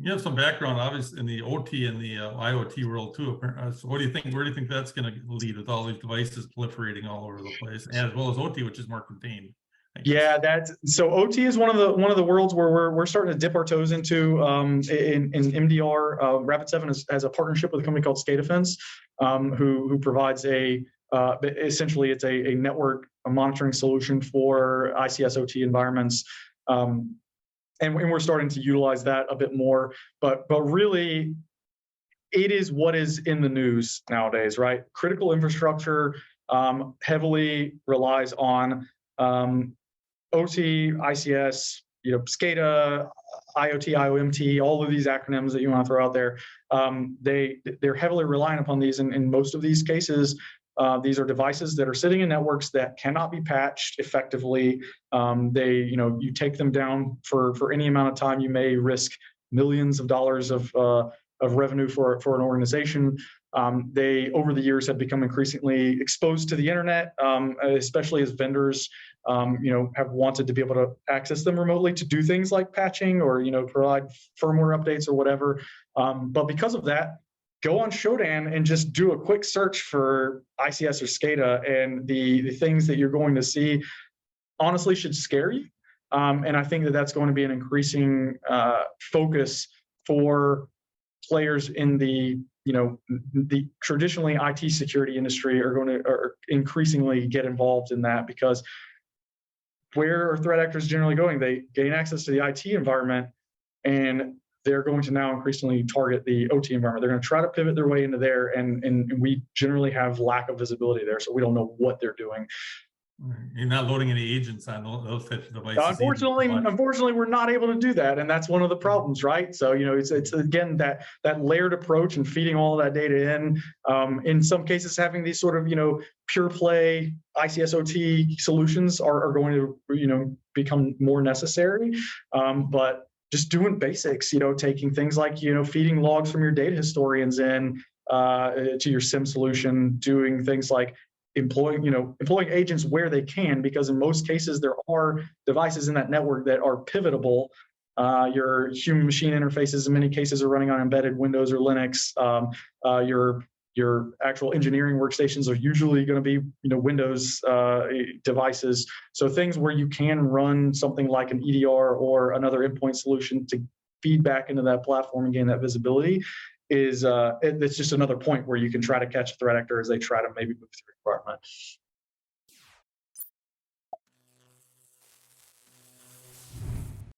You have some background, obviously, in the OT and the IoT world too. So what do you think? Where do you think that's going to lead with all these devices proliferating all over the place, as well as OT, which is more contained? Yeah, so OT is one of the worlds where we're starting to dip our toes into. In MDR, Rapid7 has a partnership with a company called SCADAfence, who provides essentially it's a network monitoring solution for ICS OT environments. And we're starting to utilize that a bit more, but really, it is what is in the news nowadays, right? Critical infrastructure heavily relies on OT, ICS, SCADA, IoT, IOMT, all of these acronyms that you want to throw out there. They're heavily reliant upon these, and in most of these cases, these are devices that are sitting in networks that cannot be patched effectively. You take them down for any amount of time, you may risk millions of dollars of revenue for an organization. They, over the years, have become increasingly exposed to the internet, especially as vendors, have wanted to be able to access them remotely to do things like patching or, provide firmware updates or whatever. But because of that, go on Shodan and just do a quick search for ICS or SCADA, and the things that you're going to see honestly should scare you. And I think that that's going to be an increasing focus for players in the traditionally IT security industry are increasingly get involved in that, because where are threat actors generally going? They gain access to the IT environment, and they're going to now increasingly target the OT environment. They're going to try to pivot their way into there, and we generally have lack of visibility there, so we don't know what they're doing. You're not loading any agents on those types of devices. Unfortunately, we're not able to do that, and that's one of the problems, right? So it's again that layered approach and feeding all of that data in. In some cases, having these sort of pure play ICS OT solutions are going to become more necessary, but just doing basics, taking things like feeding logs from your data historians in to your SIM solution, doing things like employing agents where they can, because in most cases there are devices in that network that are pivotable. Your human machine interfaces in many cases are running on embedded Windows or Linux. Your actual engineering workstations are usually going to be Windows devices. So things where you can run something like an EDR or another endpoint solution to feed back into that platform and gain that visibility is it's just another point where you can try to catch a threat actor as they try to maybe move through the environment.